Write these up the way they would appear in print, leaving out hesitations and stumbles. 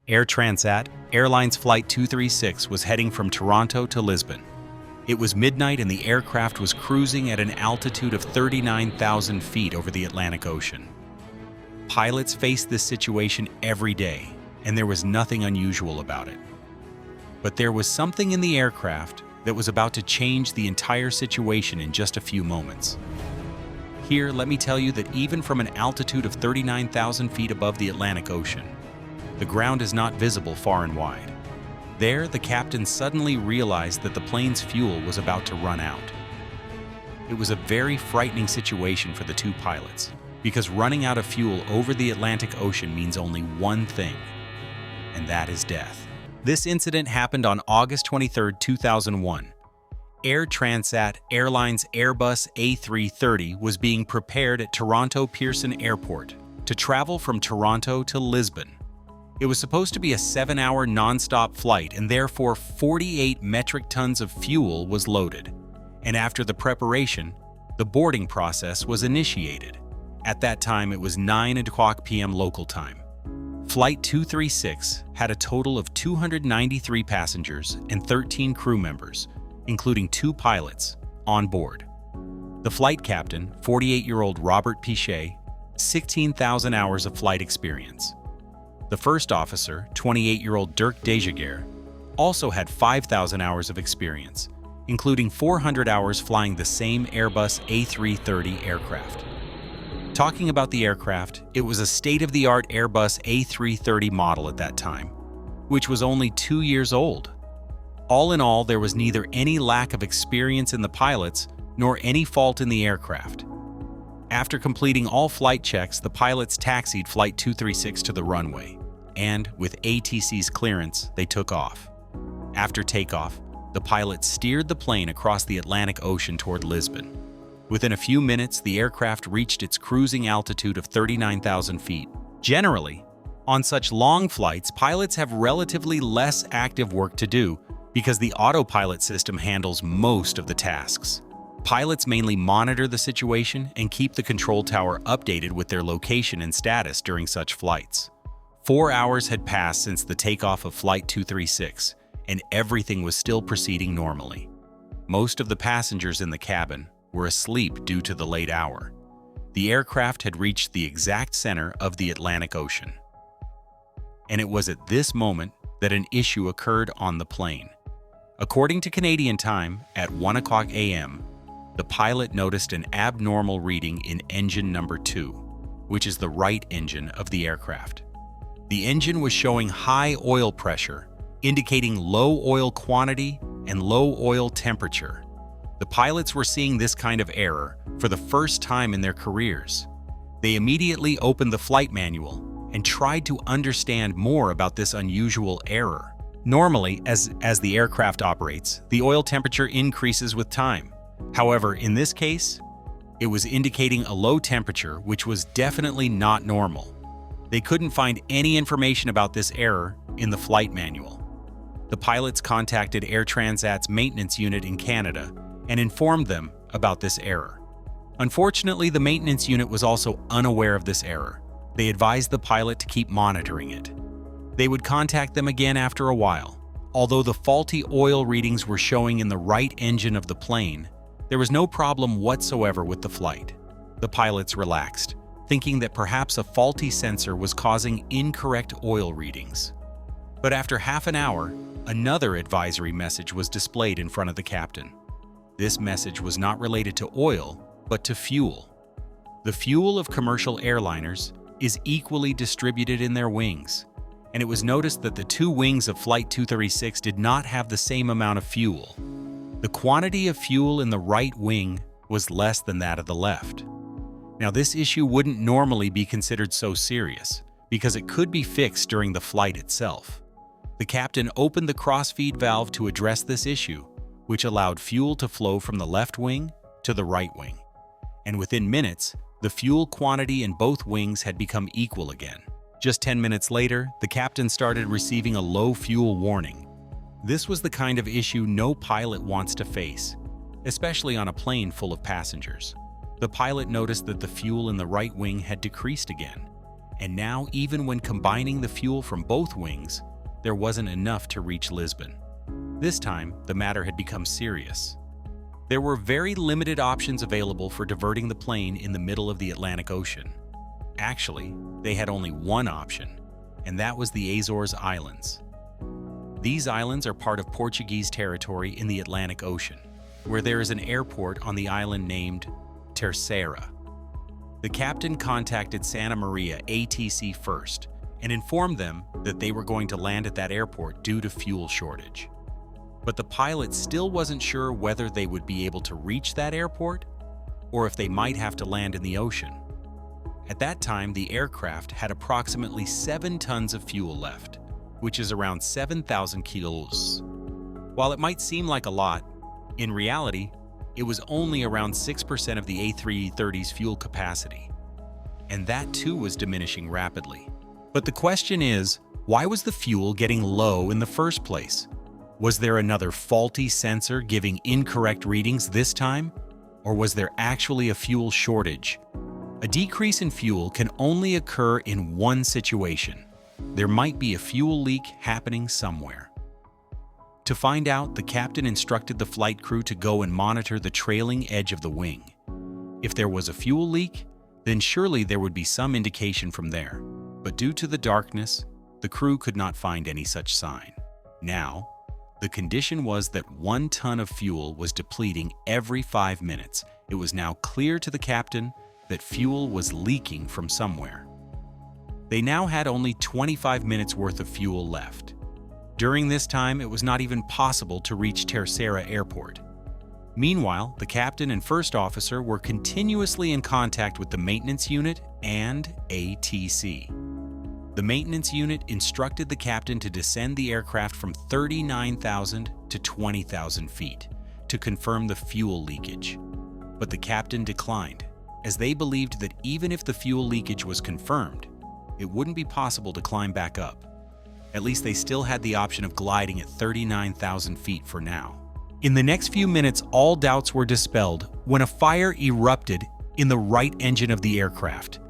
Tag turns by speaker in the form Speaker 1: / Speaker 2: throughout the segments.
Speaker 1: Air Transat Airlines Flight 236 was heading from Toronto to Lisbon. It was midnight and the aircraft was cruising at an altitude of 39,000 feet over the Atlantic Ocean. Pilots faced this situation every day, and there was nothing unusual about it. But there was something in the aircraft that was about to change the entire situation in just a few moments. Here, let me tell you that even from an altitude of 39,000 feet above the Atlantic Ocean, the ground is not visible far and wide. There, the captain suddenly realized that the plane's fuel was about to run out. It was a very frightening situation for the two pilots, because running out of fuel over the Atlantic Ocean means only one thing, and that is death. This incident happened on August 23, 2001. Air Transat Airlines Airbus A330 was being prepared at Toronto Pearson Airport to travel from Toronto to Lisbon. It was supposed to be a 7-hour non-stop flight, and therefore 48 metric tons of fuel was loaded. And after the preparation, the boarding process was initiated. At that time, it was 9:00 p.m. local time. Flight 236 had a total of 293 passengers and 13 crew members, including 2 pilots, on board. The flight captain, 48-year-old Robert Piché, 16,000 hours of flight experience. The first officer, 28-year-old Dirk Dejager, also had 5,000 hours of experience, including 400 hours flying the same Airbus A330 aircraft. Talking about the aircraft, it was a state-of-the-art Airbus A330 model at that time, which was only 2 years old. All in all, there was neither any lack of experience in the pilots nor any fault in the aircraft. After completing all flight checks, the pilots taxied Flight 236 to the runway, and with ATC's clearance, they took off. After takeoff, the pilots steered the plane across the Atlantic Ocean toward Lisbon. Within a few minutes, the aircraft reached its cruising altitude of 39,000 feet. Generally, on such long flights, pilots have relatively less active work to do because the autopilot system handles most of the tasks. Pilots mainly monitor the situation and keep the control tower updated with their location and status during such flights. 4 hours had passed since the takeoff of Flight 236, and everything was still proceeding normally. Most of the passengers in the cabin were asleep due to the late hour. The aircraft had reached the exact center of the Atlantic Ocean. And it was at this moment that an issue occurred on the plane. According to Canadian time, at 1:00 a.m., the pilot noticed an abnormal reading in engine number 2, which is the right engine of the aircraft. The engine was showing high oil pressure, indicating low oil quantity and low oil temperature. The pilots were seeing this kind of error for the first time in their careers. They immediately opened the flight manual and tried to understand more about this unusual error. Normally, as the aircraft operates, the oil temperature increases with time. However, in this case, it was indicating a low temperature, which was definitely not normal. They couldn't find any information about this error in the flight manual. The pilots contacted Air Transat's maintenance unit in Canada and informed them about this error. Unfortunately, the maintenance unit was also unaware of this error. They advised the pilot to keep monitoring it. They would contact them again after a while. Although the faulty oil readings were showing in the right engine of the plane, there was no problem whatsoever with the flight. The pilots relaxed, thinking that perhaps a faulty sensor was causing incorrect oil readings. But after half an hour, another advisory message was displayed in front of the captain. This message was not related to oil, but to fuel. The fuel of commercial airliners is equally distributed in their wings, and it was noticed that the 2 wings of Flight 236 did not have the same amount of fuel. The quantity of fuel in the right wing was less than that of the left. Now, this issue wouldn't normally be considered so serious, because it could be fixed during the flight itself. The captain opened the crossfeed valve to address this issue, which allowed fuel to flow from the left wing to the right wing. And within minutes, the fuel quantity in both wings had become equal again. Just 10 minutes later, the captain started receiving a low fuel warning. This was the kind of issue no pilot wants to face, especially on a plane full of passengers. The pilot noticed that the fuel in the right wing had decreased again, And now, even when combining the fuel from both wings, there wasn't enough to reach Lisbon. This time, the matter had become serious. There were very limited options available for diverting the plane in the middle of the Atlantic Ocean. Actually, they had only one option, and that was the Azores Islands. These islands are part of Portuguese territory in the Atlantic Ocean, where there is an airport on the island named Terceira. The captain contacted Santa Maria ATC first and informed them that they were going to land at that airport due to fuel shortage. But the pilot still wasn't sure whether they would be able to reach that airport or if they might have to land in the ocean. At that time, the aircraft had approximately 7 tons of fuel left, which is around 7,000 kilos. While it might seem like a lot, in reality, it was only around 6% of the A330's fuel capacity. And that too was diminishing rapidly. But the question is, why was the fuel getting low in the first place? Was there another faulty sensor giving incorrect readings this time? Or was there actually a fuel shortage? A decrease in fuel can only occur in one situation. There might be a fuel leak happening somewhere. To find out, the captain instructed the flight crew to go and monitor the trailing edge of the wing. If there was a fuel leak, then surely there would be some indication from there. But due to the darkness, the crew could not find any such sign. Now, the condition was that 1 ton of fuel was depleting every 5 minutes. It was now clear to the captain that fuel was leaking from somewhere. They now had only 25 minutes worth of fuel left. During this time, it was not even possible to reach Terceira Airport. Meanwhile, the captain and first officer were continuously in contact with the maintenance unit and ATC. The maintenance unit instructed the captain to descend the aircraft from 39,000 to 20,000 feet to confirm the fuel leakage. But the captain declined, as they believed that even if the fuel leakage was confirmed, it wouldn't be possible to climb back up. At least they still had the option of gliding at 39,000 feet for now. In the next few minutes, all doubts were dispelled when a fire erupted in the right engine of the aircraft.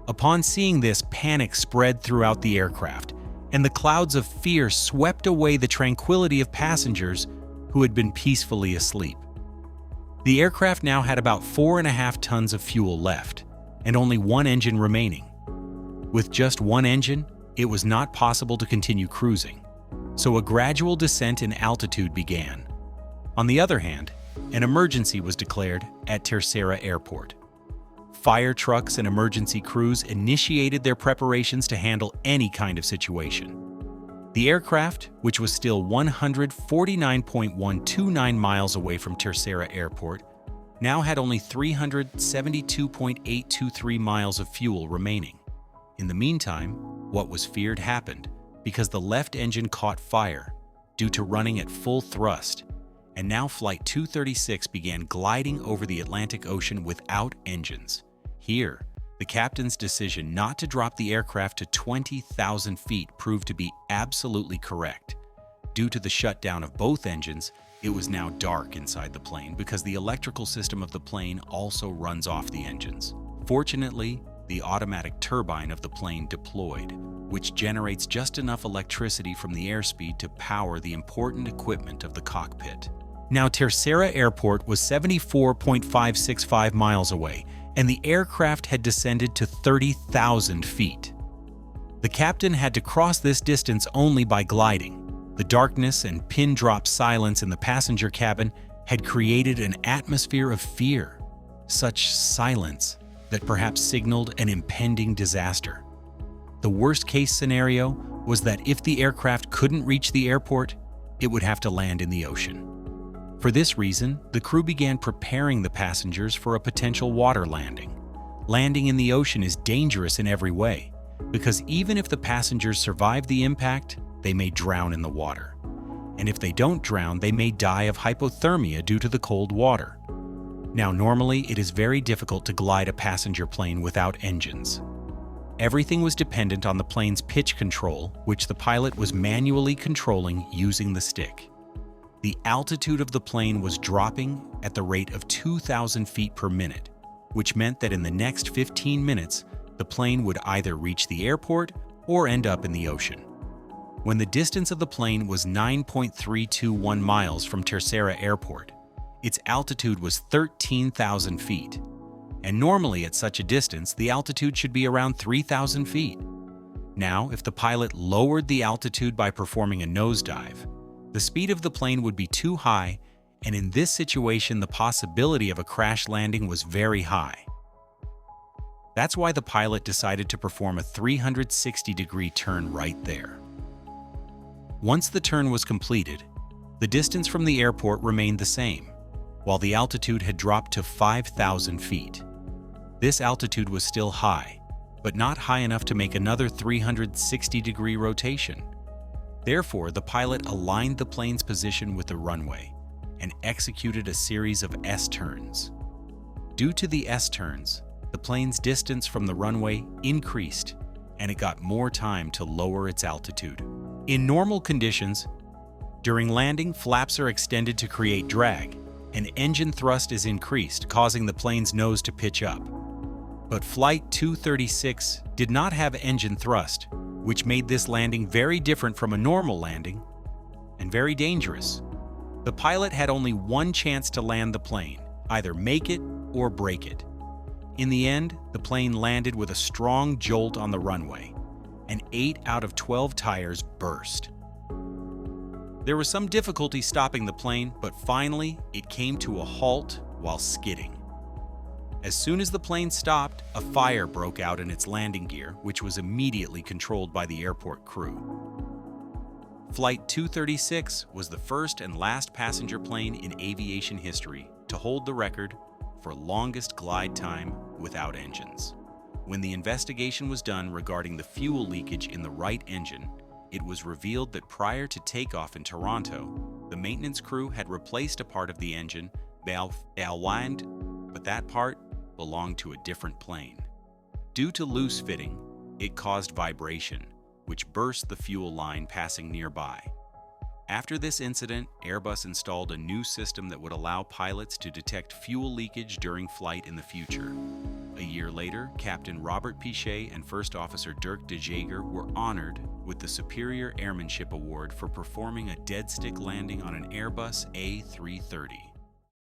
Speaker 1: Upon seeing this, panic spread throughout the aircraft, and the clouds of fear swept away the tranquility of passengers who had been peacefully asleep. The aircraft now had about 4.5 tons of fuel left, and only one engine remaining. With just one engine, it was not possible to continue cruising, so a gradual descent in altitude began. On the other hand, an emergency was declared at Terceira Airport. Fire trucks and emergency crews initiated their preparations to handle any kind of situation. The aircraft, which was still 149.129 miles away from Terceira Airport, now had only 372.823 miles of fuel remaining. In the meantime, what was feared happened because the left engine caught fire due to running at full thrust, and now Flight 236 began gliding over the Atlantic Ocean without engines. Here, the captain's decision not to drop the aircraft to 20,000 feet proved to be absolutely correct. Due to the shutdown of both engines, it was now dark inside the plane because the electrical system of the plane also runs off the engines. Fortunately, the automatic turbine of the plane deployed, which generates just enough electricity from the airspeed to power the important equipment of the cockpit. Now, Terceira Airport was 74.565 miles away, and the aircraft had descended to 30,000 feet. The captain had to cross this distance only by gliding. The darkness and pin-drop silence in the passenger cabin had created an atmosphere of fear, such silence that perhaps signaled an impending disaster. The worst-case scenario was that if the aircraft couldn't reach the airport, it would have to land in the ocean. For this reason, the crew began preparing the passengers for a potential water landing. Landing in the ocean is dangerous in every way, because even if the passengers survive the impact, they may drown in the water. And if they don't drown, they may die of hypothermia due to the cold water. Now, normally, it is very difficult to glide a passenger plane without engines. Everything was dependent on the plane's pitch control, which the pilot was manually controlling using the stick. The altitude of the plane was dropping at the rate of 2,000 feet per minute, which meant that in the next 15 minutes, the plane would either reach the airport or end up in the ocean. When the distance of the plane was 9.321 miles from Terceira Airport, its altitude was 13,000 feet. And normally at such a distance, the altitude should be around 3,000 feet. Now, if the pilot lowered the altitude by performing a nosedive, the speed of the plane would be too high, and in this situation, the possibility of a crash landing was very high. That's why the pilot decided to perform a 360-degree turn right there. Once the turn was completed, the distance from the airport remained the same, while the altitude had dropped to 5,000 feet. This altitude was still high, but not high enough to make another 360-degree rotation. Therefore, the pilot aligned the plane's position with the runway and executed a series of S-turns. Due to the S-turns, the plane's distance from the runway increased, and it got more time to lower its altitude. In normal conditions, during landing, flaps are extended to create drag, and engine thrust is increased, causing the plane's nose to pitch up. But Flight 236 did not have engine thrust, which made this landing very different from a normal landing and very dangerous. The pilot had only one chance to land the plane, either make it or break it. In the end, the plane landed with a strong jolt on the runway, and 8 out of 12 tires burst. There was some difficulty stopping the plane, but finally it came to a halt while skidding. As soon as the plane stopped, a fire broke out in its landing gear, which was immediately controlled by the airport crew. Flight 236 was the first and last passenger plane in aviation history to hold the record for longest glide time without engines. When the investigation was done regarding the fuel leakage in the right engine, it was revealed that prior to takeoff in Toronto, the maintenance crew had replaced a part of the engine, but that part belonged to a different plane. Due to loose fitting, it caused vibration, which burst the fuel line passing nearby. After this incident, Airbus installed a new system that would allow pilots to detect fuel leakage during flight in the future. A year later, Captain Robert Piché and First Officer Dirk Dejager were honored with the Superior Airmanship Award for performing a dead-stick landing on an Airbus A330.